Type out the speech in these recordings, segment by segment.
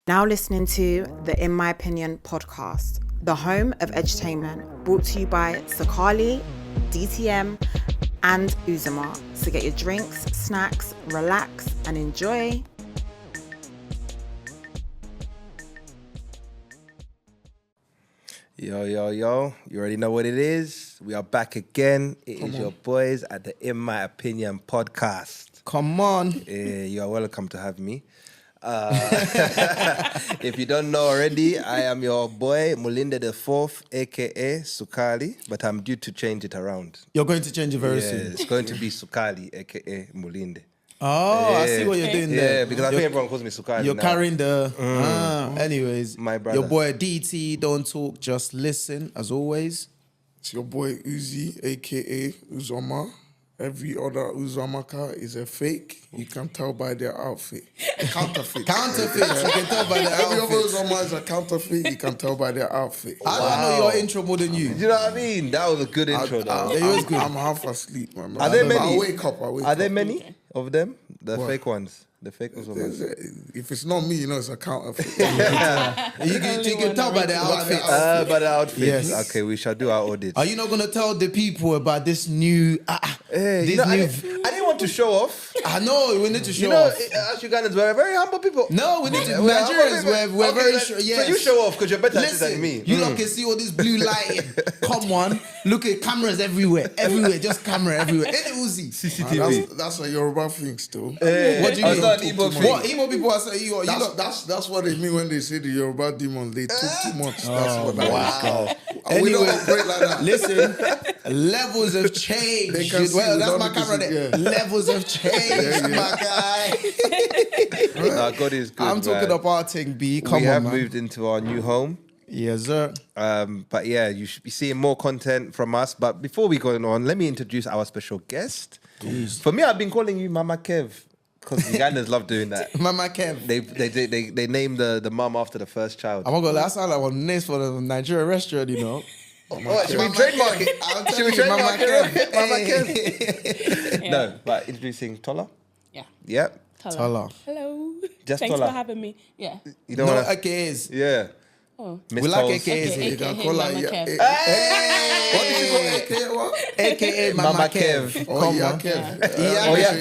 Now listening to the In My Opinion podcast, the home of edutainment, brought to you by Sakali, DTM, and Uzama. So get your drinks, snacks, relax, and enjoy. Yo, you already know what it is. We are back again. It is your boys at the In My Opinion podcast. Come on. You are welcome to have me. If you don't know already, I am your boy, Mulinde the Fourth, aka Sukali, but I'm due to change it around. You're going to change it very soon. It's going to be Sukali, aka Mulinde. Oh, I see what you're doing there. Yeah, because I think everyone calls me Sukali. You're now. carrying the... anyways, My brother. your boy DT, don't talk, just listen, as always. It's your boy Uzi, aka Uzoma. Every other Uzamaka is a fake. You can tell by their outfit. Counterfeit. Counterfeit, you can tell by the Every other outfit. Uzama is a counterfeit. You can tell by their outfit. I don't know your intro more than you. Do you know what I mean? That was a good intro, though. it was good. I'm half asleep, man. Are there But many? I wake up. Are there many of them? The What? fake ones. The fake ones. If it's not me, you know it's a counterfeit. You can tell by the outfit. By the outfit. Yes. Okay, we shall do our audit. Are you not going to tell the people about this new... Hey, this you know, I new... didn't want to show off. I know, we need to show You know, off. us Ugandans, we're very humble people. No, we need to... We're humble Nigerians, people. we're Okay, very... so Yes. you show off because you're better at Listen, it than me. you lot can see all this blue lighting. Come on. Look at cameras everywhere. Everywhere. Just camera everywhere. Ain't it Uzi? CCTV. That's a Yoruba thing still. What do you I mean? thought an Igbo thing. What? Igbo people are saying, you lot... That's what they mean when they say the Yoruba demons. They took too much. That's what that Wow. is. We don't Anyway, operate like that. listen, levels have changed. They can see Well, that's without my me camera to see, there. yeah. Levels have changed, my guy. Nah, God is good. I'm talking man. about thing, B. Come We on, have man. moved into our new home. Yes, sir. But yeah, you should be seeing more content from us. But before we go on, let me introduce our special guest. For me, I've been calling you Mama Kev because Ugandans love doing that. Mama Kev. They named the mum after the first child. I'm not gonna lie, that sound like one names for the Nigerian restaurant, you know. What, should we trademark it? I'll Should we tell you, trademark Mama it? Kev. Mama Kev. No, but introducing Tola. Yeah. Yep. Tola. Hello. Just Thanks Tola. for having me. Yeah. You don't No, want to... AKAs. Yeah. Oh. Miss We like Tolls. AKAs. Okay, You can AKA call her, Mama yeah, Kev. What did you call AKA what? AKA Mama Mama Kev. Kev. Oh, Come yeah, on. Kev.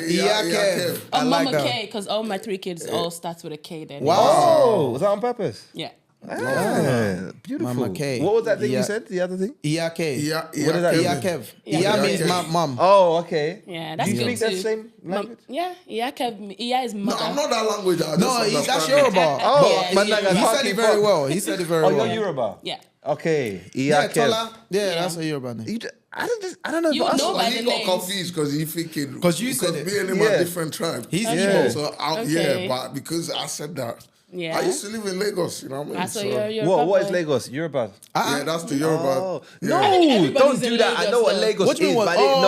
Yeah, Kev. I Oh, like Mama that. K, because all my 3 kids all starts with a K then. Wow. Oh, was that on purpose? Yeah. Ah, beautiful. Mama K. What was that thing Yeah. you said? The other thing? ERK. Yeah, What is that? Yeah, Kev. Yeah. Yeah means Kev. mum. Oh, okay. Yeah, that's Do you good speak that too. same language? Yeah, Kev. Yeah is No, mother. I'm not that language. I No, just that's understand it. Yoruba. Oh, Yeah, man, yeah, I yeah. He can't said it keep very up. well. He said it very Oh, well. you're Yoruba? Yeah. Okay. Yeah, Kev. Tola. Yeah, Yeah. that's a Yoruba name. I don't know. You if us- know So by he the got names. confused because he thinking 'Cause you said it. me and him Yeah. are different tribe. He's Yeah. Igbo. So Okay. yeah, but because I said that, Yeah. I used to live in Lagos. You know what I mean? Ah, so you're What is Lagos? Yoruba. Yeah, that's the Yoruba. Oh. Yeah. No, Everybody's don't do in that. I Lagos, know what though. Lagos What do you is, mean, but I didn't oh.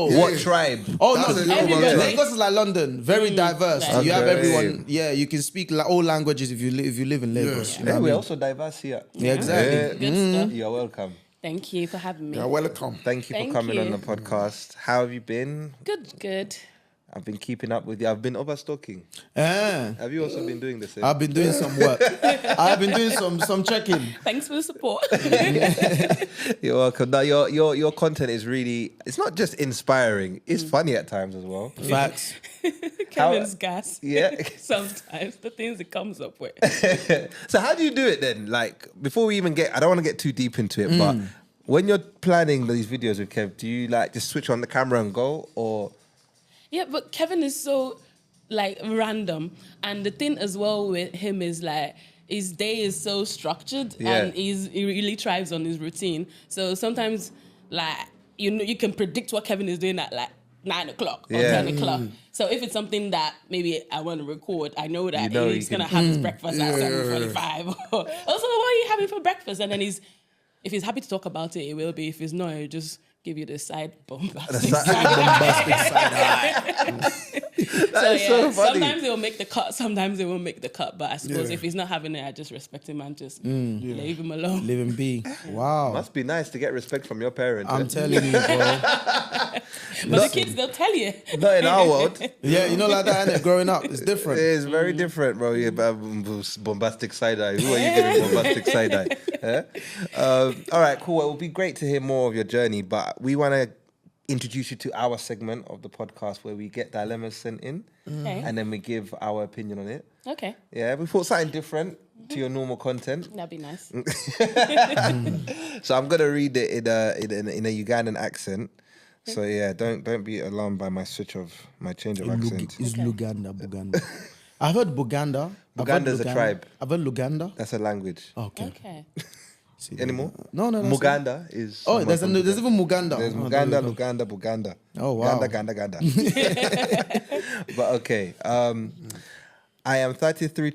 know what Yeah. tribe. Oh That's no, a Yoruba Everybody. tribe. Lagos is like London, very diverse. Right. You have Okay. everyone. Yeah, you can speak all languages if you live in Lagos. Yeah. You know Hey, what I we're mean? also diverse here. Yeah, exactly. Good stuff. You're welcome. Thank you for having me. Yeah, welcome. Thank you for Thank coming on you. the podcast. How have you been? Good. I've been keeping up with you. I've been overstalking. Ah, Have you also been doing the same? I've been doing some work. I've been doing some checking. Thanks for the support. You're welcome. Now, your content is really, it's not just inspiring, it's funny at times as well. Facts. Kevin's gas. Yeah. Sometimes the things it comes up with. So how do you do it then? Like, before we even get, I don't want to get too deep into it, but when you're planning these videos with Kev, do you like just switch on the camera and go, or? Yeah, but Kevin is so like random, and the thing as well with him is like his day is so structured, Yeah. and he really thrives on his routine. So sometimes like you can predict what Kevin is doing at like 9 o'clock or Yeah. 10 o'clock. So if it's something that maybe I want to record, I know that You know he's you gonna can- have his breakfast at 7:45. Also, what are you having for breakfast? And then if he's happy to talk about it, it will be. If he's not, he'll just give you the side bombastic. is so funny. sometimes they will make the cut, sometimes they won't make the cut. But I suppose if he's not having it, I just respect him and just leave him alone. Live and be. Wow. Must be nice to get respect from your parents. I'm telling you, bro. But the kids, they'll tell you. Not in our world. Yeah, you know, like that, innit? Growing up, it's different. It's very different, bro. Yeah, bombastic side eye. Who are you giving bombastic side eye? All right, cool. It would be great to hear more of your journey, but we want to introduce you to our segment of the podcast where we get dilemmas sent in Okay. and then we give our opinion on it. Okay. Yeah, we thought something different to your normal content. That'd be nice. So I'm gonna read it in a Ugandan accent. So yeah, don't be alarmed by my change of accent. It's Luganda, Buganda. I've heard Buganda. Buganda is a tribe. I've heard Luganda. That's a language. Okay. Okay. See, Anymore? No. That's Muganda is. Oh, someone from there's even Muganda. There's Oh, Muganda, there we go. Luganda, Buganda. Oh, wow. Ganda. But okay. I am 33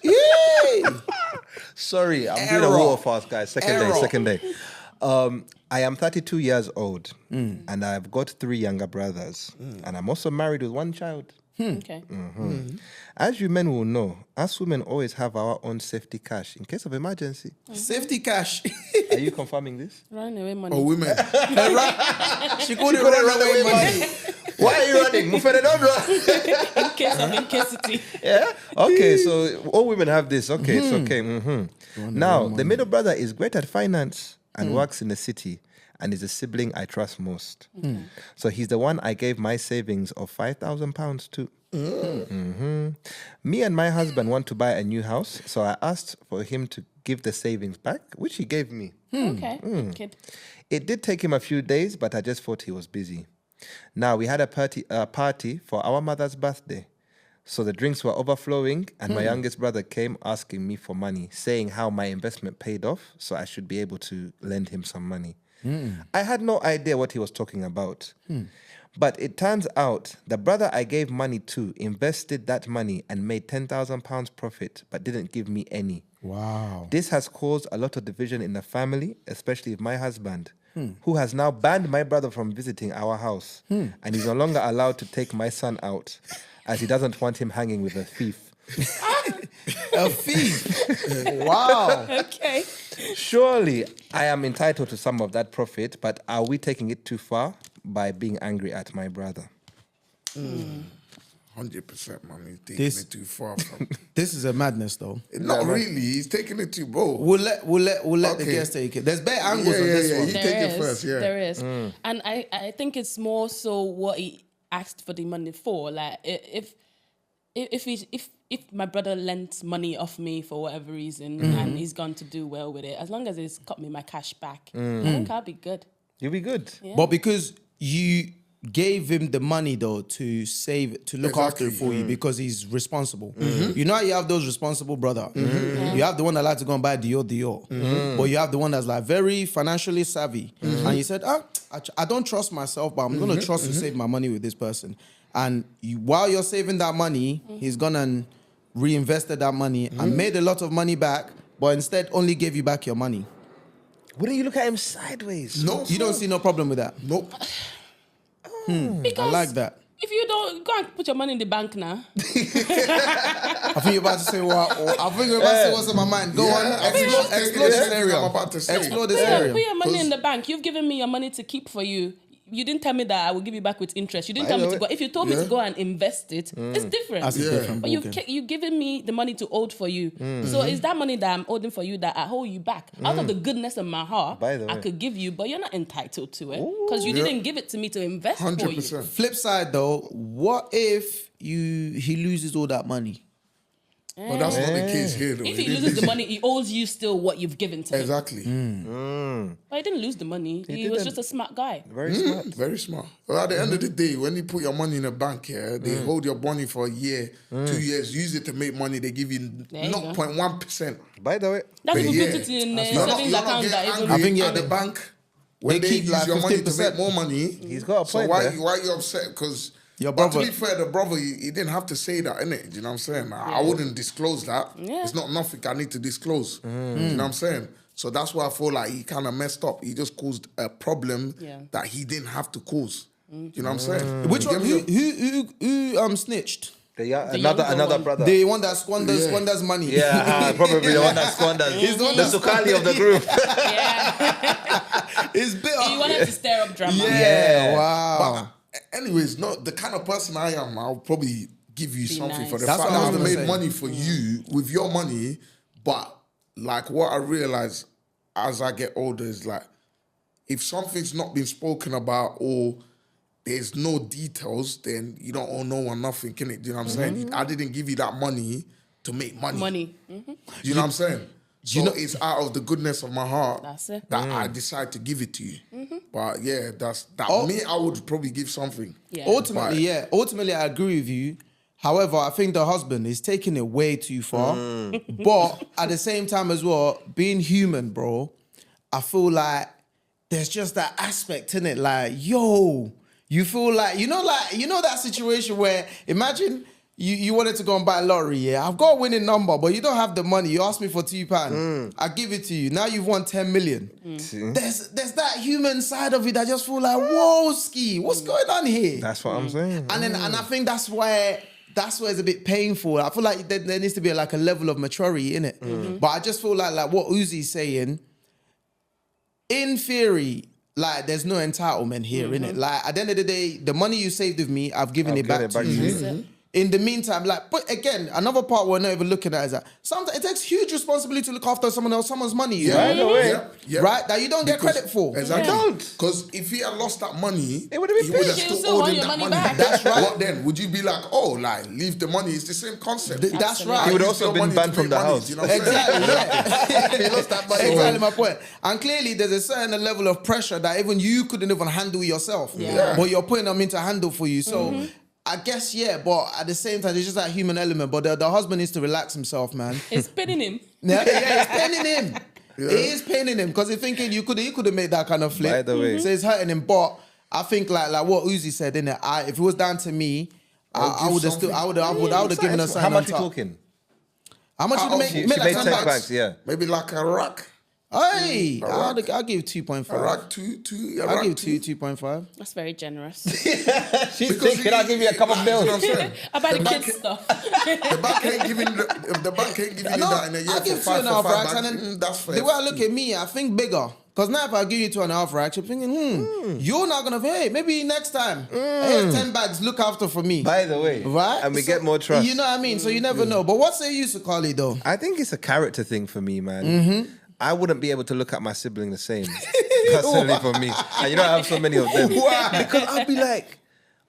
Yay! Sorry, I'm doing a Error. water fast, guys. Second day. I am 32 years old and I've got 3 younger brothers. And I'm also married with 1 child. Okay. As you men will know, us women always have our own safety cash in case of emergency. Safety cash. Are you confirming this? Running away money. Oh, women. She called it runaway money. Why are you running? Mufere, don't run. In case of incasity. Yeah. Okay. So all women have this. Okay. It's okay. Now the middle brother is great at finance and works in the city and is a sibling I trust most. So he's the one I gave my savings of £5,000 to. Me and my husband want to buy a new house, so I asked for him to give the savings back, which he gave me. Okay. Kid. It did take him a few days, but I just thought he was busy. Now, we had a party for our mother's birthday. So the drinks were overflowing, and my youngest brother came asking me for money, saying how my investment paid off, so I should be able to lend him some money. I had no idea what he was talking about. But it turns out the brother I gave money to invested that money and made £10,000 profit, but didn't give me any. Wow. This has caused a lot of division in the family, especially with my husband, who has now banned my brother from visiting our house. And he's no longer allowed to take my son out, as he doesn't want him hanging with a thief. A thief. Wow. Okay. Surely I am entitled to some of that profit, but are we taking it too far by being angry at my brother? 100%, man. He's taking it too far. From. This is a madness, though. Not really. He's taking it too bold. We'll let the Okay. guests take it. There's better angles on this one. You take it first, yeah. There is. And I think it's more so what he asked for the money for. Like if my brother lent money off me for whatever reason and he's gone to do well with it, as long as he's cut me my cash back, I think I'll be good. You'll be good. Yeah. But because you gave him the money though to save, to look after it for you because he's responsible. You know how you have those responsible brother. You have the one that like to go and buy Dior. But you have the one that's like very financially savvy. And you said, I don't trust myself, but I'm going to trust to save my money with this person. And while you're saving that money, he's gone and reinvested that money and made a lot of money back, but instead only gave you back your money. Wouldn't you look at him sideways? No, You don't see no problem with that. Nope. Because I like that. if you don't go and put your money in the bank now, I think you're about to say what? I think you're about to say what's on my mind. Go on, explore this area. I'm about to say. Explore this put area. your money in the bank. You've given me your money to keep for you. You didn't tell me that I will give you back with interest. You didn't tell me to go. If you told me to go and invest it, it's different. That's a different But ballgame. you've given me the money to hold for you. So is that money that I'm holding for you that I hold you back? Out of the goodness of my heart, By the I way. could give you, but you're not entitled to it. Because you didn't give it to me to invest for you. 100%. Flip side though, what if he loses all that money? But that's not the case here, though. If he loses the money, he owes you still what you've given to him. Exactly. But he didn't lose the money. He was didn't. just a smart guy. Very smart. Very smart. Well, at the end of the day, when you put your money in a bank here, they hold your money for a year, 2 years, use it to make money, they give you There you go. 0.1%. By the way, That's But if you put yeah, it in a You're not savings account getting that angry even... I think, yeah, at the they- bank when they they keep use like your money to 15%. make more money. he's got a So point why there. are you upset? Because Your but to brother- be fair, the brother he didn't have to say that, innit? Do you know what I'm saying? I wouldn't disclose that. Yeah. It's not nothing I need to disclose. Do you know what I'm saying? So that's why I feel like he kind of messed up. He just caused a problem Yeah. that he didn't have to cause. Do you know what I'm saying? Which You one? get me? Who snitched? Another younger one. brother. The one that squanders money. Yeah, probably the one that squanders. He's the one the that Sukali of the group. Yeah. It's bitter. He wanted to stir up drama. Yeah, wow. Anyways, not the kind of person I am. I'll probably give you something nice. for the That's fact what I that was I gonna made say. money for you with your money. But like what I realize as I get older is like, if something's not been spoken about or there's no details, then you don't owe no one nothing, can it? Do you know what I'm saying? I didn't give you that money to make money. Money. Do you know what I'm saying? So it's out of the goodness of my heart That's it. that I decide to give it to you. But yeah, that's that. Oh. Me, I would probably give something. Yeah. Ultimately, I agree with you. However, I think the husband is taking it way too far. But at the same time as well, being human, bro, I feel like there's just that aspect in it. Like, yo, you feel like, you know that situation where imagine you wanted to go and buy a lottery, yeah? I've got a winning number, but you don't have the money. You asked me for £2. I give it to you. Now you've won 10 million. There's that human side of it that just feel like, whoa, ski, what's going on here? That's what I'm saying. And I think that's where it's a bit painful. I feel like there needs to be like a level of maturity in it. But I just feel like what Uzi's saying, in theory, like there's no entitlement here, innit? Like at the end of the day, the money you saved with me, I've given it back to you. In the meantime, like, but again, another part we're not even looking at is that sometimes it takes huge responsibility to look after someone's money, you know? By the way. Yeah. Right? That you don't get credit for. Exactly. You don't. Because if he had lost that money, It would have been he would have paid. He'll still still owed want him your that money money. back. That's right. What then? Would you be like, oh, like, leave the money? It's the same concept. That's right. He would Use also your been money banned to from make the money, house. do you know what I'm saying? Exactly, yeah. He lost that money. Exactly my point. And clearly, there's a certain level of pressure that even you couldn't even handle yourself. Yeah. But you're putting them into handle for you. So I guess, yeah, but at the same time, there's just that human element. But the husband needs to relax himself, man. It's pinning him. Yeah, it's paining him. It is paining him because he's thinking he could have made that kind of flip. By the way. So it's hurting him. But I think like what Uzi said, innit? If it was down to me, I would have still, I would have given her something. How much on you top. talking? How much did you make? She Make made like 10 10 bags, yeah. Maybe like a rack. Hey, I'll give A 2.5. rack, I'll give 2.5. That's very generous. She's Because thinking, I'll give you a couple of You know what bills. I'm saying? I buy the bank kids stuff. The bank ain't giving the bank ain't giving you No, that in a year I for give 5 2.5 for 5 racks, bags. and then That's fair. the way I look at me, I think bigger. Because now if I give you 2.5 racks, you're thinking, you're not gonna pay. Maybe next time. Here's 10 bags, look after for me. By the way. Right? And we So, get more trust. You know what I mean? So you never know. But what say you, Sukali, though? I think it's a character thing for me, man. I wouldn't be able to look at my sibling the same, personally for me. And you know, I have so many of them. Because I'll be like,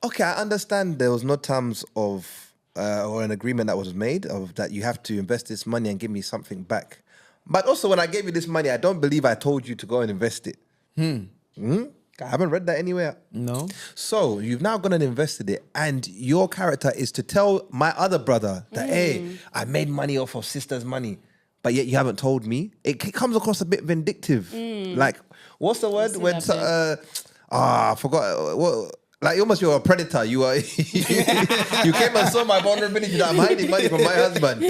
okay, I understand there was no terms of, or an agreement that was made of that you have to invest this money and give me something back. But also when I gave you this money, I don't believe I told you to go and invest it. I haven't read that anywhere. No. So you've now gone and invested it, and your character is to tell my other brother that, hey, I made money off of sister's money, but yet you haven't told me. It comes across a bit vindictive. Like, what's the word when? I forgot. What? Like almost you're a predator. You are. You came and saw my vulnerability that I'm hiding money from my husband.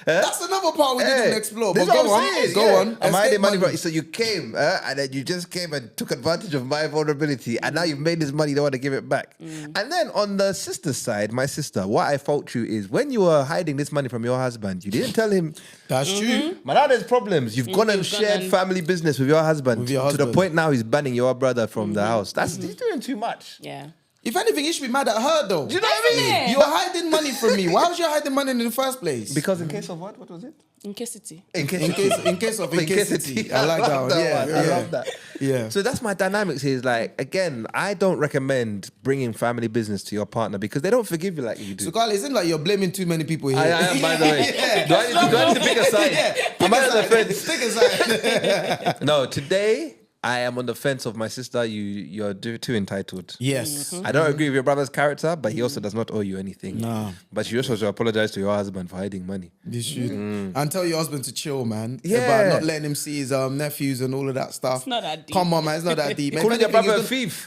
That's another part we didn't explore. But This is what go I'm on. saying, Go yeah. on. I'm hiding money Escape from. So you came, and then you just came and took advantage of my vulnerability, and now you've made this money. You don't want to give it back. And then on the sister's side, my sister, what I fault you is when you were hiding this money from your husband, you didn't tell him. That's true. But now there's problems. You've gone and You've gone shared and- family business with your husband, With your to the husband. point now he's banning your brother from the house. He's doing too much. Yeah. If anything, you should be mad at her, though. Do you know what I mean? Yeah. You're hiding money from me. Why was you hiding money in the first place? Because in case of what? What was it? Incasity. In case in case of incasity. I like that one. Yeah, I love that. Yeah. So that's my dynamics here. Is like, again, I don't recommend bringing family business to your partner because they don't forgive you like you do. So, Carl, it seems like you're blaming too many people here. I am, by the way. Do I need to pick a side? Am I on the fence? Stick aside. No, today I am on the fence of my sister. You're too entitled. Yes. I don't agree with your brother's character, but he also does not owe you anything. Nah. But you also should apologize to your husband for hiding money. You should. And tell your husband to chill, man. Yeah. About not letting him see his nephews and all of that stuff. It's not that deep. Come on, man. It's not that deep. Man. Calling If your anything, brother a he's thief.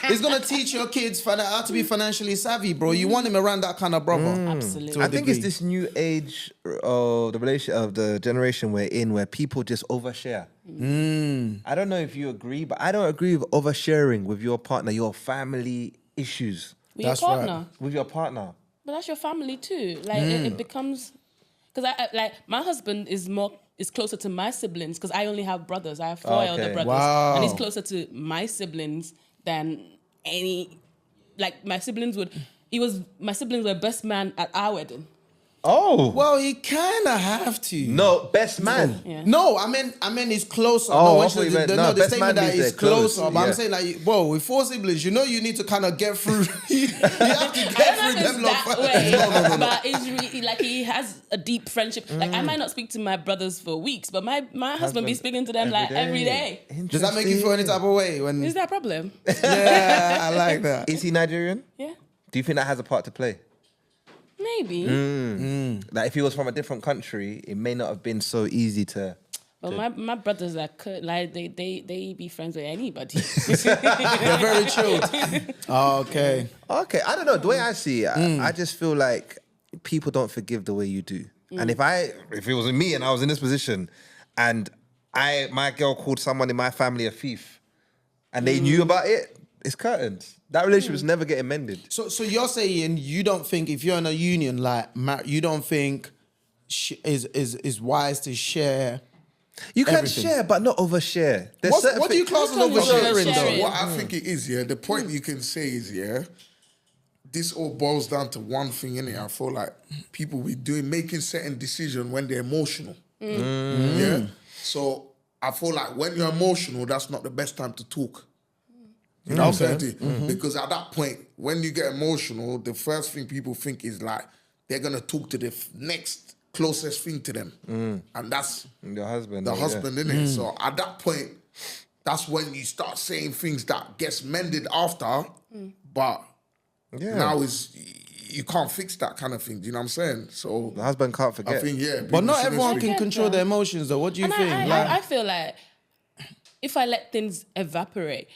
He's gonna teach your kids how to be financially savvy, bro. You want him around that kind of brother. Absolutely. To a I think it's degree. this new age of the generation we're in where people just overshare. I don't know if you agree, but I don't agree with oversharing with your partner, your family issues With That's your right. partner. with your partner. But that's your family too. Like it becomes, because I like my husband is closer to my siblings because I only have brothers. I have 4 Okay. elder brothers, Wow. and he's closer to my siblings than any. Like my siblings were best man at our wedding. Oh. Well, he kind of have to. No, best man. Yeah. No, I mean, he's closer. Oh, no, I which thought you is meant- the, no, no, the best statement man that means is they're close, closer. But yeah. I'm saying, like, whoa, with 4 siblings, you need to kind of get through. You have to I get don't know through if it's them. lot that first. way, but it's really like he has a deep friendship. Like I might not speak to my brothers for weeks, but my husband be speaking to them like every day. Does that make you feel any type of way? When Is that a problem? yeah, I like that. Is he Nigerian? Yeah, Do you think that has a part to play? maybe. Like if he was from a different country, it may not have been so easy to. But my brothers are like they be friends with anybody. They're very chilled. Okay. Okay, I don't know. The way I see it, I just feel like people don't forgive the way you do. And if it was me and I was in this position, and my girl called someone in my family a thief, and they knew about it, it's curtains. That relationship is never getting mended. So you're saying you don't think if you're in a union like you don't think is wise to share. You can Everything. share, but not overshare. There's certain What do you class as How come oversharing you're though? sharing? What I think it is, the point you can say is, this all boils down to one thing, innit? I feel like people be making certain decisions when they're emotional. Yeah? So I feel like when you're emotional, that's not the best time to talk. You know what I'm saying to you? Because at that point, when you get emotional, the first thing people think is like, they're going to talk to the next closest thing to them. And that's Your husband. the yeah. husband, innit? So at that point, that's when you start saying things that gets mended after, but now you can't fix that kind of thing. Do you know what I'm saying? So The husband can't I forget. think, But people not shouldn't everyone speak. can control their emotions though. What do you And think? I feel like if I let things evaporate,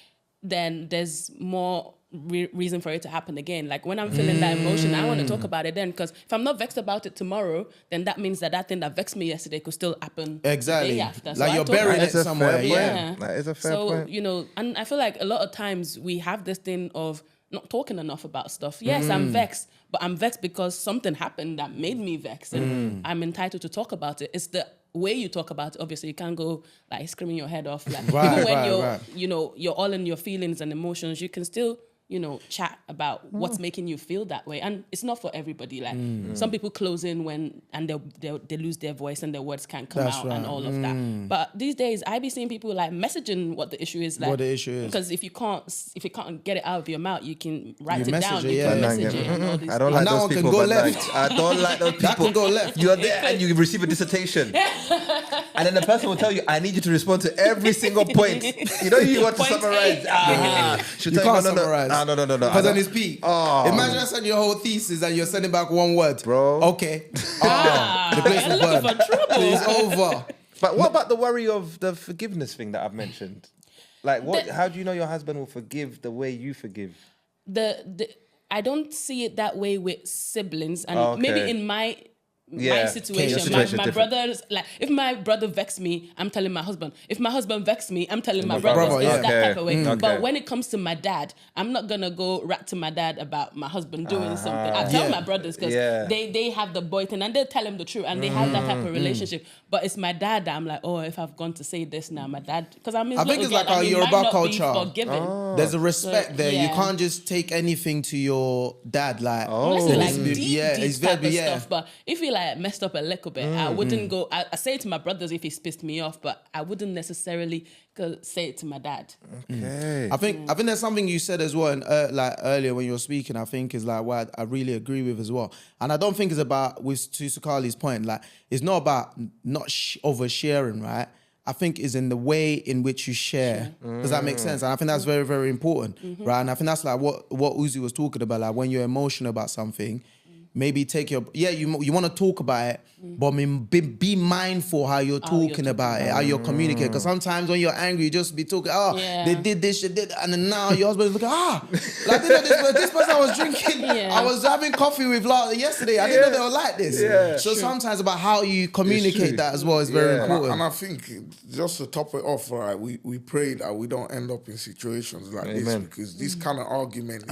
then there's more reason for it to happen again. Like when I'm feeling that emotion, I want to talk about it then, because if I'm not vexed about it tomorrow, then that means that thing that vexed me yesterday could still happen the Exactly. day after. Like I you're talk about burying That is it a somewhere. fair Yeah. point. That is a fair So, point. and I feel like a lot of times we have this thing of not talking enough about stuff. Yes, I'm vexed, but I'm vexed because something happened that made me vexed, and I'm entitled to talk about it. It's the way you talk about it. Obviously, you can't go like screaming your head off. Like even when you're all in your feelings and emotions, you can still chat about what's making you feel that way. And it's not for everybody. Like some people close in they lose their voice and their words can't come That's out right. and all of that. But these days I be seeing people like messaging what the issue is. Like, What the issue is. Because if you can't get it out of your mouth, you can write it message down. it, You yeah. can message it and all these I don't things. like that those one can people. go but left. I don't like those people. That can go left. You're there and you receive a dissertation. And then the person will tell you, I need you to respond to every single point. You want to Point summarize. A. She'll You tell can't no, summarize. No. Because then it's peak. Imagine sending your whole thesis and you're sending back one word. Bro. Okay. The place You're is looking burned. for trouble. It's over. But what about the worry of the forgiveness thing that I've mentioned? Like, how do you know your husband will forgive the way you forgive? I don't see it that way with siblings, and Okay. maybe in my Yeah. situation, Your situation my different. brothers, like if my brother vexed me, I'm telling my husband. If my husband vexed me, I'm telling my My brothers. brother, It's yeah. that type of way. Okay. But when it comes to my dad, I'm not gonna go rat to my dad about my husband doing something. I tell my brothers because they have the boy thing and they tell him the truth and they have that type of relationship. But it's my dad that I'm like, oh, if I've gone to say this now, my dad, because I think it's like our he Yoruba might not culture. Be forgiven. There's a respect So, there. You yeah. can't just take anything to your dad. Like, Unless it's like it's- deep it's very type of yeah. stuff. But if he like messed up a little bit, I wouldn't go. I say it to my brothers if he's pissed me off, but I wouldn't necessarily go say it to my dad. Okay. I think there's something you said as well, and like earlier when you were speaking. I think is like what I really agree with as well. And I don't think it's about to Sakali's point. Like it's not about not oversharing, right? I think is in the way in which you share. Does that make sense? And I think that's very, very important, right? And I think that's like what Uzi was talking about. Like when you're emotional about something, maybe take your you want to talk about it, but I mean, be mindful how you're talking about it, how you're communicating. Because sometimes when you're angry, you just be talking, they did this, they did, and then now your husband's looking, like this person I was drinking, I was having coffee with yesterday. I didn't know they were like this. Yeah. So sometimes about how you communicate that as well is very important. And I think just to top it off, right, we pray that we don't end up in situations like this, because this kind of argument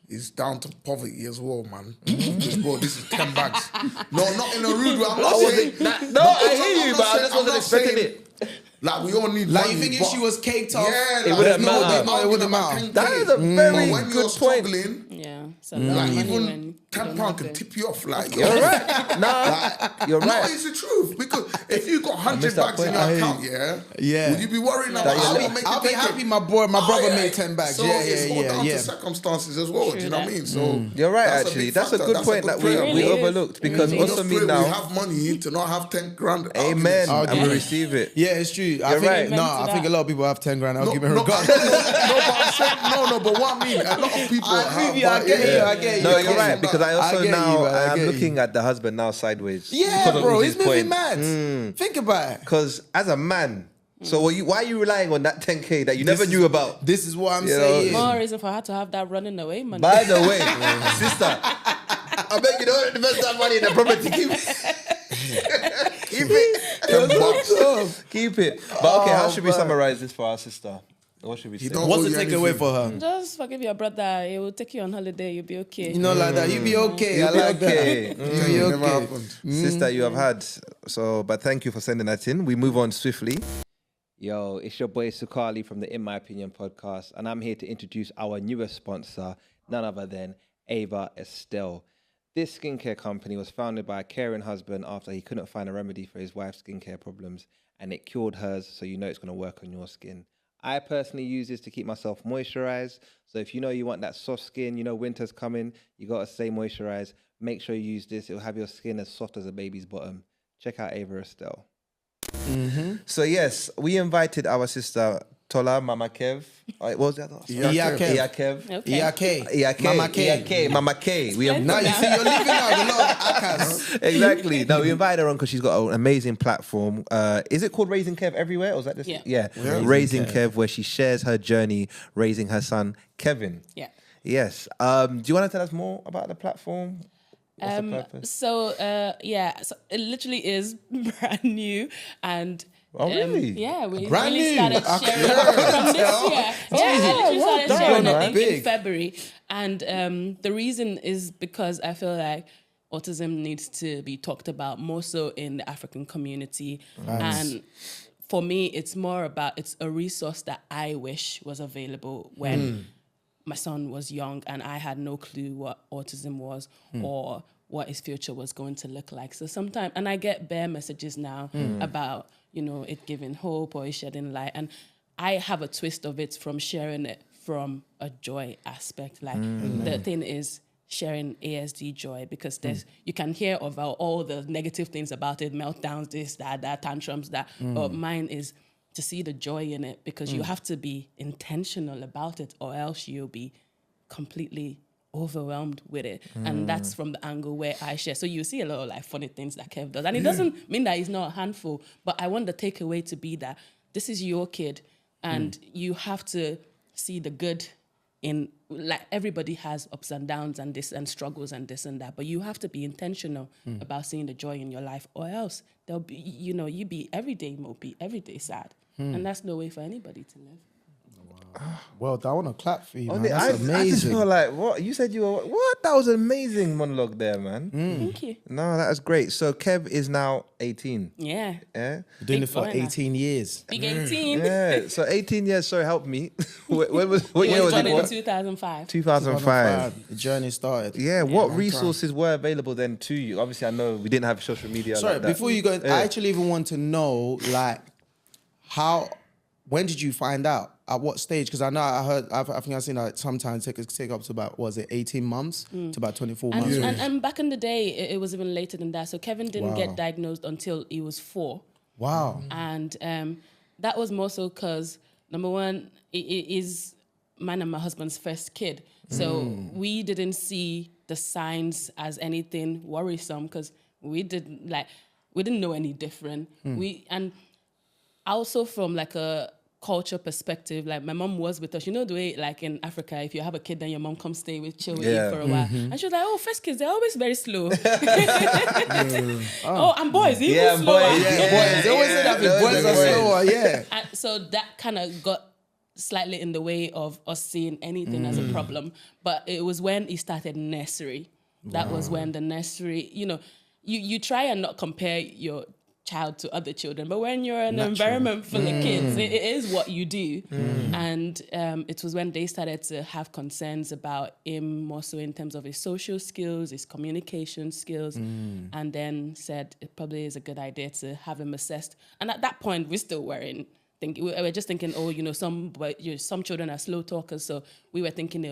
is down to poverty as well, man. Because, bro, this is 10 bags. No, not in a rude way. I'm not saying... I hear you, but I just wasn't expecting it. Like, we all need Like, money, you think if she was caked off, it wouldn't matter. No, it wouldn't matter. That is a very when good you're point. struggling, Yeah. So like, money even when £10 can tip you off. Like, You're right. You're No, right. it's the truth. Because if you got 100 missed that bags in point. your account, would you be worrying about I'll be happy my brother made 10 bags. So it's all down to circumstances as well. Do you know what I mean? So You're right, that's actually. big That's a factor. good point that prayer. we overlooked, because We also just me pray now. we have money to not have 10 grand. Amen. arguments. And we receive it. Yeah, it's true. You're right. I think a lot of people have 10 grand argument No, regardless. but I'm saying, but what I mean, a lot of people have. I get you. No, you're right, because I also get you, now man, I I'm get looking at the husband now sideways. Yeah, because of bro, Uzi's he's moving point. mad. Think about it. Because as a man, so why are you relying on that 10K that you never knew about? This is what I'm You know, saying. more reason for her to have that running away money. By the way, sister, I beg you don't invest that money in the property. Keep it. Keep it. But okay, how should we summarize this for our sister? What should we say? What's the takeaway for her? Just forgive your brother. He will take you on holiday. You'll be okay. You know, like that. You be okay. You'll I be like okay. that. You Never okay. happened. Sister, you have had. So, but thank you for sending that in. We move on swiftly. Yo, it's your boy Sukali from the In My Opinion podcast, and I'm here to introduce our newest sponsor, none other than Ava Estelle. This skincare company was founded by a caring husband after he couldn't find a remedy for his wife's skincare problems, and it cured hers, so you know it's going to work on your skin. I personally use this to keep myself moisturized. So if you know you want that soft skin, you know winter's coming, you got to stay moisturized, make sure you use this. It'll have your skin as soft as a baby's bottom. Check out Ava Estelle. So yes, we invited our sister Tola, Mama Kev. What was that? Iakev. Okay. Mama K. We Now you see, you're living out a lot of akas. Exactly. No, we invited her on because she's got an amazing platform. Is it called Raising Kev Everywhere? Or is that just Raising Kev, where she shares her journey raising her son Kevin. Yeah. Yes. Do you want to tell us more about the platform? What's the purpose? So it literally is brand new, and really? Yeah, we Brand really new. started sharing from this year. I literally started sharing I think in big. February, and the reason is because I feel like autism needs to be talked about more so in the African community, and for me, it's more about it's a resource that I wish was available when my son was young and I had no clue what autism was or what his future was going to look like. So sometimes, and I get bare messages now about, it giving hope or it shedding light. And I have a twist of it from sharing it from a joy aspect. Like the thing is sharing ASD joy, because there's you can hear about all the negative things about it, meltdowns, this, that, tantrums, that. But mine is to see the joy in it, because you have to be intentional about it or else you'll be completely overwhelmed with it. And that's from the angle where I share. So you see a lot of funny things that Kev does. And it doesn't mean that he's not a handful, but I want the takeaway to be that this is your kid and you have to see the good in, like, everybody has ups and downs and this and struggles and this and that, but you have to be intentional about seeing the joy in your life, or else there'll be, you be everyday mopey, everyday sad. And that's no way for anybody to live. Well, I want to clap for you, man. I That's just amazing. feel like, what? You said you were, what? That was an amazing monologue there, man. Thank you. No, that was great. So Kev is now 18. Yeah. Yeah? You're doing Big it for boy now. 18 years. Big 18. Yeah. So 18 years, sorry, help me. What year was Joined in it? 2005. 2005. The journey started. Yeah, what resources were available then to you? Obviously, I know we didn't have social media. Sorry, like that. before you go, I actually even want to know, like, when did you find out? At what stage? Because I know I think I've seen that sometimes take up to about, 18 months to about 24 months. And back in the day, it was even later than that. So Kevin didn't get diagnosed until he was 4. Wow. And that was more so because, number one, it is mine and my husband's first kid. So we didn't see the signs as anything worrisome because we didn't know any different. And also from like a culture perspective, like my mom was with us. You know the way like in Africa, if you have a kid, then your mom comes stay with chill with you for a while. And she was like, oh, first kids, they're always very slow. Oh, and boys, even slower. Boys. They always say that boys are slower, And so that kind of got slightly in the way of us seeing anything as a problem. But it was when he started nursery. That was when the nursery, you try and not compare your child to other children, but when you're in an environment full of kids, it is what you do. And it was when they started to have concerns about him more so in terms of his social skills, his communication skills, and then said it probably is a good idea to have him assessed. And at that point, we still weren't thinking, we were just thinking, some children are slow talkers, so we were thinking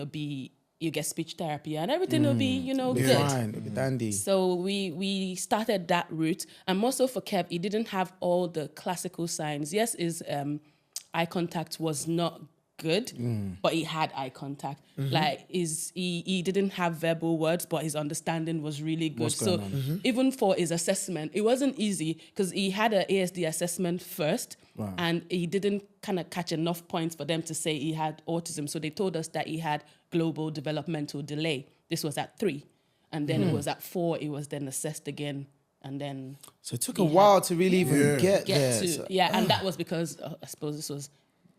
you get speech therapy and everything will be, good. Fine, it'll be dandy. So we started that route. And more so for Kev, he didn't have all the classical signs. Yes, his eye contact was not good, but he had eye contact. Like he didn't have verbal words, but his understanding was really good. So even for his assessment, it wasn't easy because he had an ASD assessment first. Wow. And he didn't kind of catch enough points for them to say he had autism. So they told us that he had global developmental delay. This was at 3. And then it was at 4, it was then assessed again. And then... So it took a while to really even get there. And that was because, I suppose this was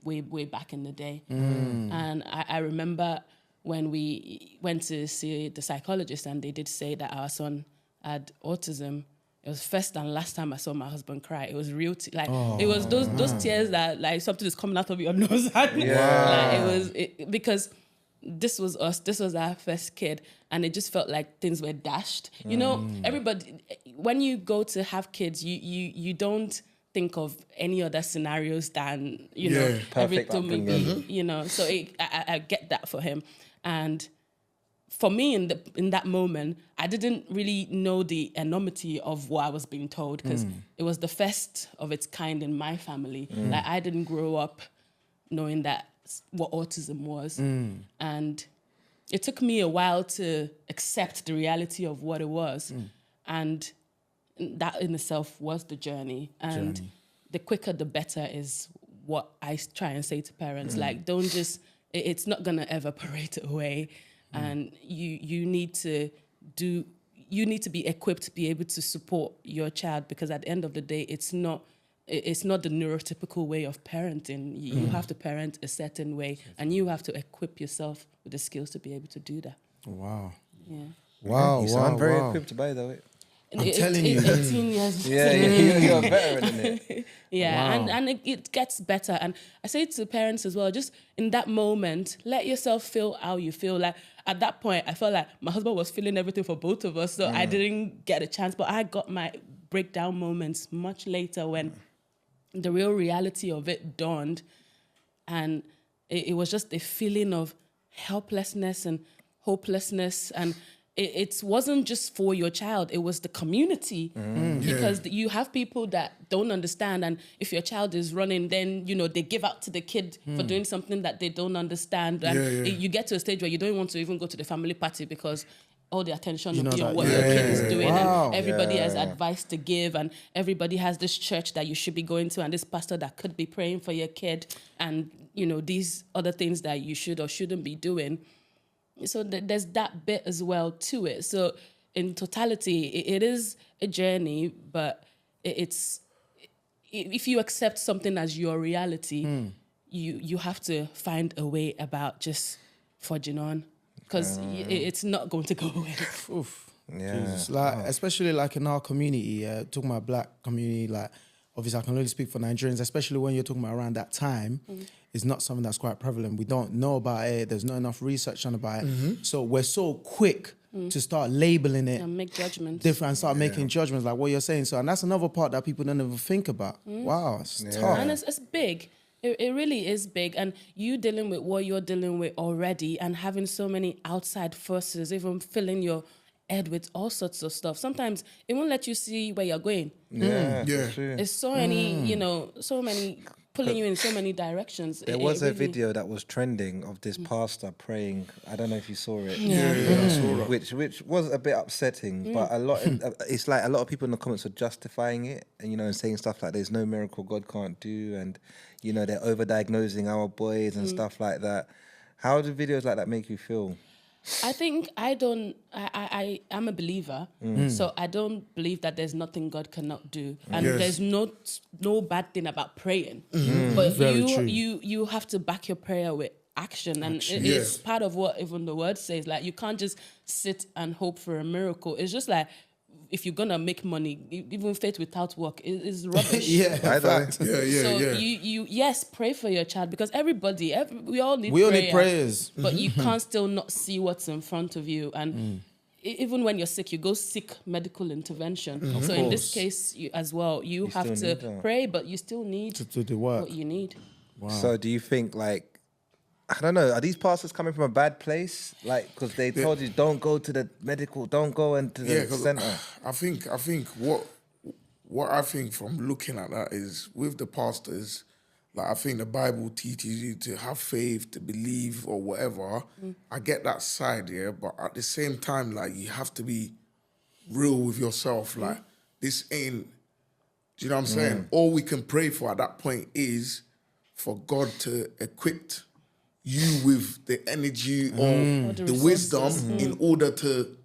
way back in the day. And I remember when we went to see the psychologist and they did say that our son had autism. It was first and last time I saw my husband cry. It was real, it was those tears that like something is coming out of your nose. Because this was us. This was our first kid, and it just felt like things were dashed. Everybody, when you go to have kids, you don't think of any other scenarios than everything will be. So I get that for him, and. For me, in that moment, I didn't really know the enormity of what I was being told because it was the first of its kind in my family. Like I didn't grow up knowing that what autism was, and it took me a while to accept the reality of what it was, and that in itself was the journey. And the quicker, the better is what I try and say to parents. Like, don't just. It's not gonna evaporate away. And you need to be equipped to be able to support your child because at the end of the day, it's not the neurotypical way of parenting. You have to parent a certain way, and you have to equip yourself with the skills to be able to do that. Wow. Yeah. Wow. You sound very equipped, by the way. I'm telling you. 18 years. Yeah, you're a veteran, isn't it? Yeah, wow. and it gets better. And I say to parents as well, just in that moment, let yourself feel how you feel. Like at that point, I felt like my husband was feeling everything for both of us, so I didn't get a chance. But I got my breakdown moments much later when the real reality of it dawned. And it was just a feeling of helplessness and hopelessness, and it wasn't just for your child, it was the community. Because you have people that don't understand, and if your child is running, then they give out to the kid for doing something that they don't understand, and you get to a stage where you don't want to even go to the family party because all the attention will be on what your kid is doing, and everybody has advice to give, and everybody has this church that you should be going to, and this pastor that could be praying for your kid, and these other things that you should or shouldn't be doing. So there's that bit as well to it. So in totality, it is a journey, but it's if you accept something as your reality, you have to find a way about just forging on because it's not going to go away. Oof. Yeah. Like, especially like in our community, talking about black community, like obviously I can only speak for Nigerians, especially when you're talking about around that time. It's not something that's quite prevalent. We don't know about it. There's not enough research on about it. So we're so quick to start labeling it. And make judgments. Different and start making judgments like what you're saying. So, and that's another part that people don't ever think about. Wow, it's tough. And it's big. It really is big. And you dealing with what you're dealing with already and having so many outside forces, even filling your head with all sorts of stuff. Sometimes it won't let you see where you're going. Yeah. It's so many, so many pulling you in so many directions. There was a video that was trending of this pastor praying. I don't know if you saw it. I saw that. Which was a bit upsetting, but it's like a lot of people in the comments were justifying it, and and saying stuff like "There's no miracle God can't do," and they're overdiagnosing our boys and stuff like that. How do videos like that make you feel? I think I'm a believer, so I don't believe that there's nothing God cannot do, and there's no bad thing about praying. But you have to back your prayer with action, and it's part of what even the word says. Like, you can't just sit and hope for a miracle. It's just like, if you're gonna make money, even faith without work is rubbish. You pray for your child, because we all need prayers. But you can't still not see what's in front of you, and even when you're sick, you go seek medical intervention. So in this case, you have to pray, but you still need to do what you need. Wow. So do you think, like, I don't know, are these pastors coming from a bad place? Like, because they told you don't go to the medical, don't go into the center. I think what I think from looking at that is, with the pastors, like, I think the Bible teaches you to have faith, to believe or whatever. I get that side, but at the same time, like, you have to be real with yourself. Like, this ain't, do you know what I'm saying? All we can pray for at that point is for God to equip you with the energy or the wisdom in order to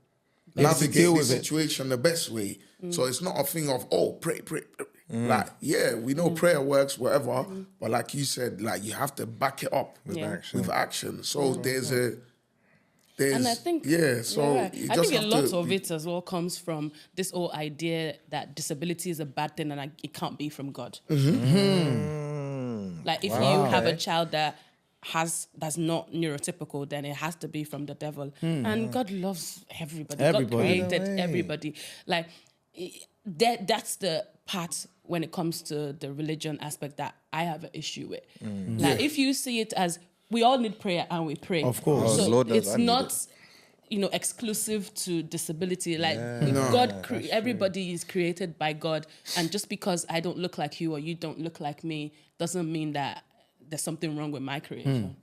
navigate the situation the best way. So it's not a thing of, pray. Like, we know prayer works, whatever, but like you said, like, you have to back it up with action. So and I think, so I think a lot of it as well comes from this whole idea that disability is a bad thing and it can't be from God. Like, if you have a child that's not neurotypical, then it has to be from the devil. And God loves everybody. God created everybody. Like, that's the part when it comes to the religion aspect that I have an issue with. Like, if you see it as, we all need prayer and we pray. Of course. So it's not, exclusive to disability. Like, everybody is created by God. And just because I don't look like you or you don't look like me doesn't mean that there's something wrong with my creation.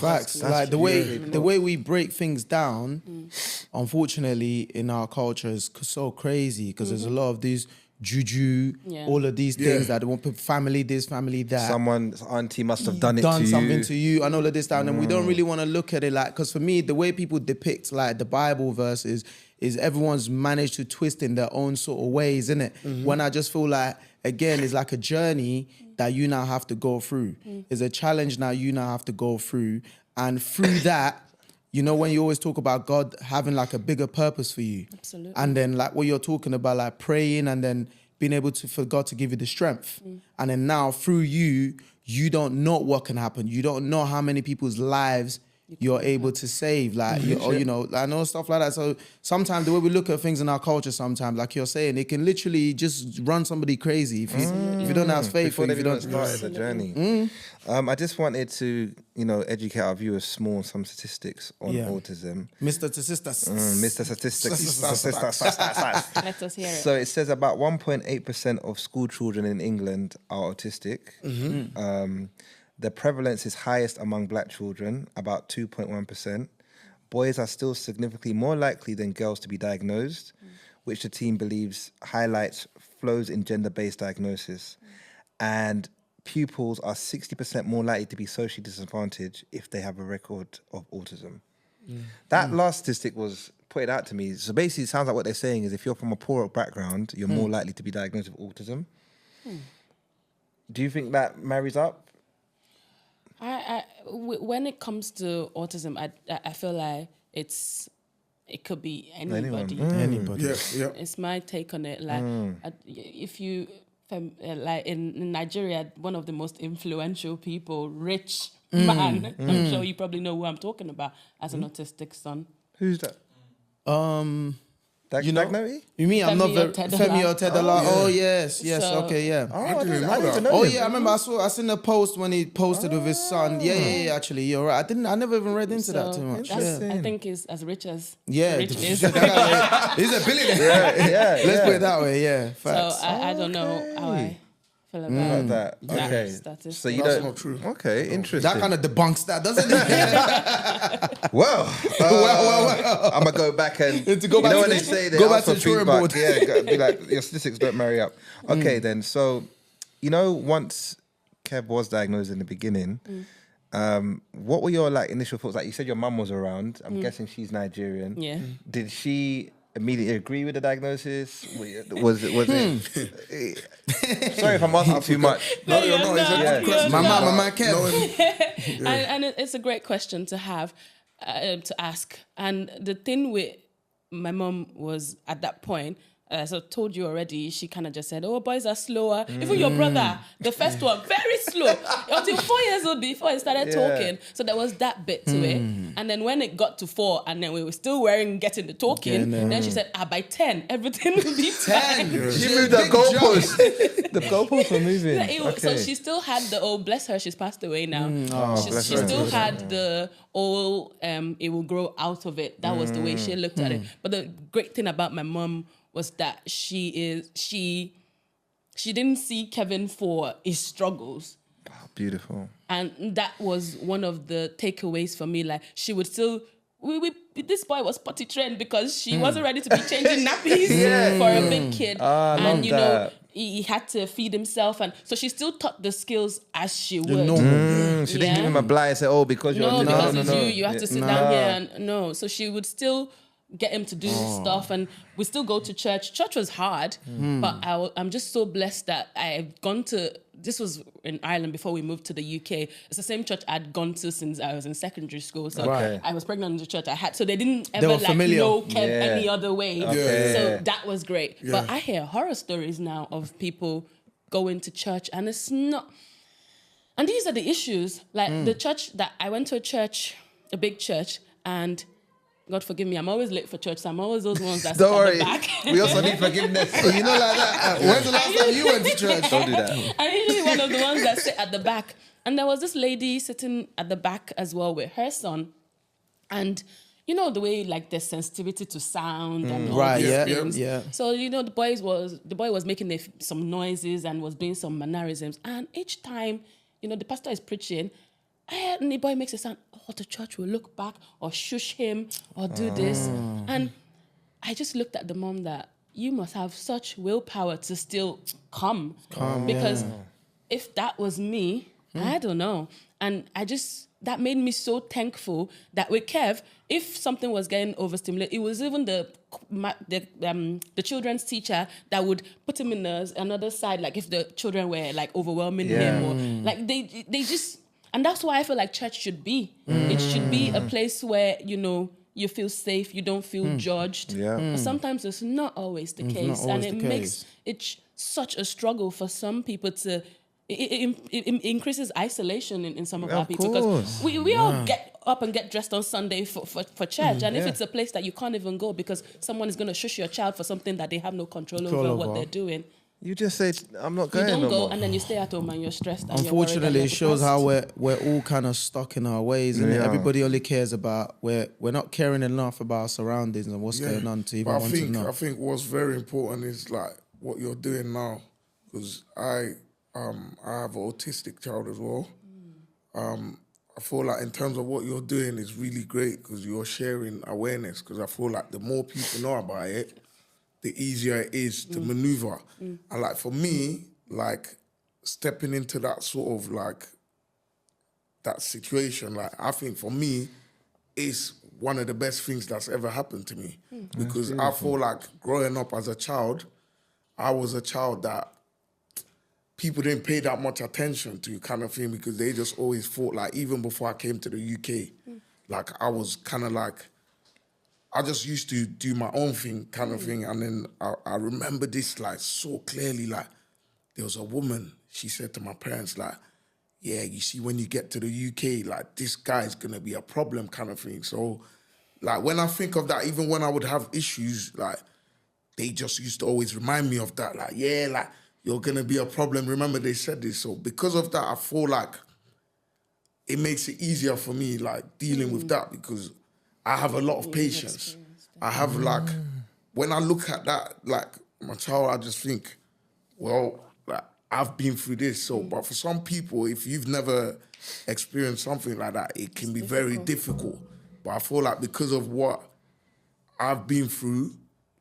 Facts. That's like the way we break things down, unfortunately, in our culture is so crazy, because there's a lot of these juju, all of these things that they want, family this, family that. Someone's auntie must have done something to you, and all of this down. And we don't really want to look at it like, because for me, the way people depict like the Bible verses is everyone's managed to twist in their own sort of ways, innit? When I just feel like, again, it's like a journey that you now have to go through. It's a challenge now you now have to go through. And through that, when you always talk about God having like a bigger purpose for you. Absolutely. And then like what you're talking about, like praying and then being able for God to give you the strength. And then now through you you don't know what can happen. You don't know how many people's lives you're able to save, like, or, I know stuff like that. So sometimes the way we look at things in our culture, sometimes, like you're saying, it can literally just run somebody crazy if you don't have faith. Before they even started the journey. I just wanted to, educate our viewers small on some statistics on autism. Mr. Statistics. Mr. Statistics. Let us hear it. So it says about 1.8% of school children in England are autistic. The prevalence is highest among black children, about 2.1%. Boys are still significantly more likely than girls to be diagnosed, which the team believes highlights flows in gender-based diagnosis. And pupils are 60% more likely to be socially disadvantaged if they have a record of autism. That last statistic was pointed out to me. So basically, it sounds like what they're saying is if you're from a poorer background, you're more likely to be diagnosed with autism. Do you think that marries up? When it comes to autism, I feel like it could be anybody. Anybody. Yeah. It's my take on it. Like, if you like in Nigeria, one of the most influential people, rich man. I'm sure you probably know who I'm talking about, as an autistic son. Who's that? Dagnari? You mean I'm not very Femi Otedola? Oh yes, So, okay, yeah. I didn't know Oh him. yeah, I remember I seen a post when he posted with his son. Yeah, actually, you're right. I never even read into that too much. I think he's as rich as rich is. He's a billionaire. Yeah. Let's put it that way, yeah. Facts. So I don't know how I feel about that. Okay. statistic. So you That's don't. not true. Okay, interesting. That kind of debunks that, doesn't it? Well, I'm gonna go back and To go back you know to when they the- say they go ask back to for the drawing feedback, board. yeah, be like your statistics don't marry up. Okay, then. So, you know, once Kev was diagnosed in the beginning, what were your like initial thoughts? Like you said, your mum was around. I'm guessing she's Nigerian. Yeah. Did she immediately agree with the diagnosis? Was it? Sorry if I'm asking too much. No, you're no, it's a not. good question. My mama, But my Kev. And it's a great question to have, to ask. And the thing with my mom was at that point, as I told you already, she kind of just said, "Oh, boys are slower." Even your brother, the first one, very slow. Until 4 years old before he started talking. So there was that bit to it. And then when it got to 4, and then we were still getting the talking, then she said, by 10, everything will be fine. She moved the goalpost. The goalposts were moving. So she still had the bless her, she's passed away now. She bless her. still had the it will grow out of it. That was the way she looked at it. But the great thing about my mom was that she didn't see Kevin for his struggles. Beautiful. And that was one of the takeaways for me. Like, she would still... this boy was potty trained because she wasn't ready to be changing nappies for a big kid. And, you know, he had to feed himself. And so she still taught the skills as she would. She didn't give him a blind and say, "Oh, because you're No, because it's no. you have to sit down here. And no. So she would still get him to do stuff, and we still go to church. Church was hard, but I'm just so blessed that I've gone to... This was in Ireland before we moved to the UK. It's the same church I'd gone to since I was in secondary school. So I was pregnant in the church I had. So they didn't ever know Kev any other way. So that was great. But I hear horror stories now of people going to church, and it's not... And these are the issues. Like the church that I went to, a big church, and... God forgive me, I'm always late for church, so I'm always those ones that sit at the back. We also need forgiveness. You know, like that. When's the last time you went to church? Don't do that. I'm usually one of the ones that sit at the back. And there was this lady sitting at the back as well with her son. And you know the way, like, there's sensitivity to sound and all these things. So, you know, the boy was making some noises and was doing some mannerisms. And each time, you know, the pastor is preaching, and the boy makes a sound, the church will look back or shush him or do this. And I just looked at the mom that you must have such willpower to still come. Because if that was me, I don't know. And that made me so thankful that with Kev, if something was getting overstimulated, it was even the children's teacher that would put him in another side, like if the children were like overwhelming him, or like they just... And that's why I feel like church should be. It should be a place where, you know, you feel safe, you don't feel judged. But sometimes it's not always the case. And it makes it such a struggle for some people to... It increases isolation in some of our people. Because we all get up and get dressed on Sunday for church. And if it's a place that you can't even go because someone is going to shush your child for something that they have no control over what they're doing... You just say, "I'm not going." You don't no go, more. and then you stay at home and you're stressed. And Unfortunately, it shows how we're all kind of stuck in our ways, and everybody only cares about we're not caring enough about our surroundings and what's going on to even want to know. I think what's very important is like what you're doing now, because I have an autistic child as well. I feel like in terms of what you're doing is really great because you're sharing awareness. Because I feel like the more people know about it, the easier it is to maneuver. And like for me, like stepping into that sort of like that situation, like I think for me, is one of the best things that's ever happened to me. Because I feel like growing up as a child, I was a child that people didn't pay that much attention to, kind of thing, because they just always thought, like, even before I came to the UK, like I was kind of like, I just used to do my own thing, kind of thing. And then I remember this like so clearly, like there was a woman, she said to my parents, like, yeah, you see, when you get to the UK, like this guy's gonna be a problem, kind of thing. So like when I think of that, even when I would have issues, like they just used to always remind me of that. Like, yeah, like you're gonna be a problem. Remember they said this. So because of that, I feel like it makes it easier for me, like dealing with that, because I have a lot of patience. I have when I look at that, like my child, I just think, well, like I've been through this. So, but for some people, if you've never experienced something like that, it can be very difficult. But I feel like because of what I've been through,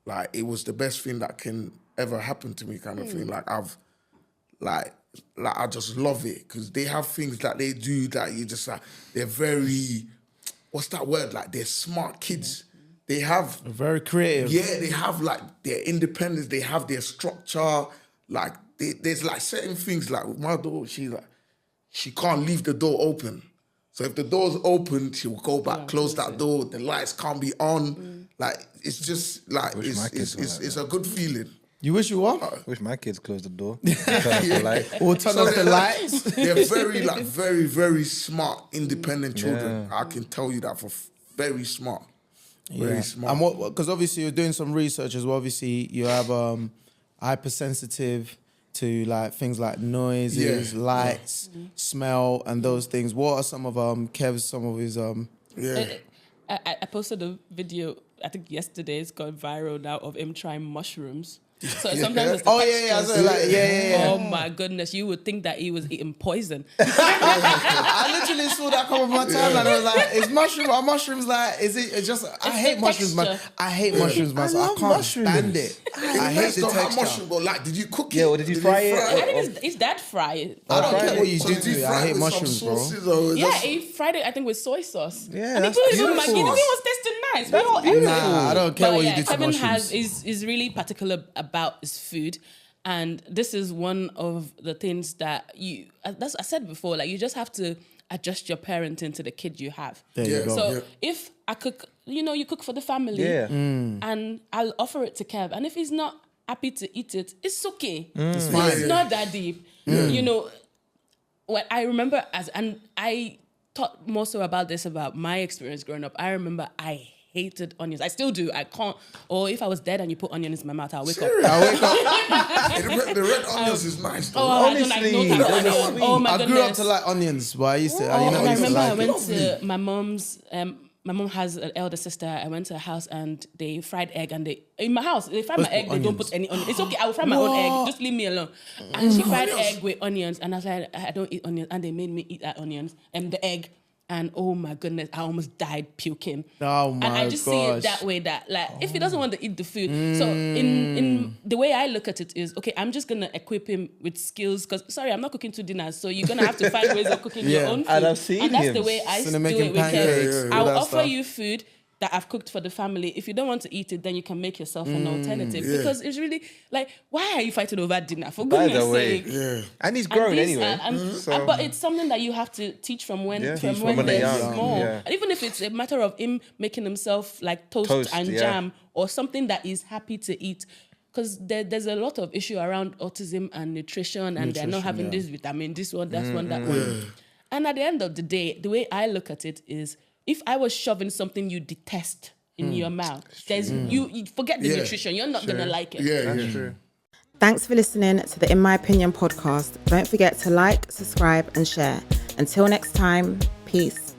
like it was the best thing that can ever happen to me, kind of thing. Like I just love it because they have things that they do that you just like. They're very, what's that word? Like they're smart kids. They have Very creative. Yeah, they have like their independence. They have their structure. Like there's like certain things. Like with my daughter, she can't leave the door open. So if the door's open, she will go back, close that door. The lights can't be on. Like it's just like it's a good feeling. You wish you what? I wish my kids closed the door. Turn off the light. Or turn off the lights. They're very, very smart, independent children. I can tell you that for very smart. Very smart. And what? Because obviously you're doing some research as well. Obviously you have hypersensitive to like things like noises, lights, smell, and those things. What are some of Kev's, some of his I posted a video, I think yesterday, it's gone viral now, of him trying mushrooms. So sometimes it's the oh my goodness, you would think that he was eating poison. I literally saw that come up my timeline. I was like, "Is mushrooms like? Is it? It's just. I hate mushrooms, man. I hate mushrooms, man. So I can't stand it. I hate the texture. Mushroom, but like, did you cook it? Yeah, or did you fry it? I think his dad fried it. I don't care what you do Did to you it. fry I it hate with mushrooms, some bro. sauces or Yeah, just- he fried it, I think, with soy sauce. Yeah, and he that's put it on beautiful. Maggi. It was tasting nice. We all ate it. Nah, I don't care But what yeah, you do to Kevin mushrooms. is really particular about his food. And this is one of the things that I said before, like you just have to adjust your parenting to the kid you have. There you go. So if I cook, you cook for the family, and I'll offer it to Kev. And if he's not happy to eat it, it's okay. It's fine. It's not that deep. You know, when I remember and I thought more so about this, about my experience growing up. I remember I hated onions. I still do. I can't. Or if I was dead and you put onions in my mouth, I'll wake up. The red onions is nice though. Oh, I don't like no type of Honestly, onion. Oh my I goodness. grew up to like onions, but I used to. And I used to remember I like it. went to my mom's. My mom has an elder sister. I went to her house and they fried egg, and in my house they fry my egg. They don't put any onion. It's okay. I will fry my own egg. Just leave me alone. And she fried egg with onions, and I was like, I don't eat onions, and they made me eat that onions and the egg. And oh my goodness, I almost died puking. Oh my And I just see it that way, that like if he doesn't want to eat the food. So in the way I look at it is, okay, I'm just gonna equip him with skills, because sorry, I'm not cooking 2 dinners, so you're gonna have to find ways of cooking your own food. And I've seen and that's him. the way I So do they're it making with pancakes, kids. all I'll that offer stuff. you food that I've cooked for the family. If you don't want to eat it, then you can make yourself an alternative. Because it's really like, why are you fighting over dinner? For By goodness the way, sake. and he's And grown these anyway. but it's something that you have to teach from when Teach when from they're young, small. yeah. And even if it's a matter of him making himself like toast and jam or something that he's happy to eat. Because there's a lot of issue around autism and nutrition, and they're not having this vitamin, this one, that one, that one. And at the end of the day, the way I look at it is, if I was shoving something you detest in your mouth, there's you forget the nutrition. You're not gonna like it. That's true. Thanks for listening to the In My Opinion podcast. Don't forget to like, subscribe, and share. Until next time, peace.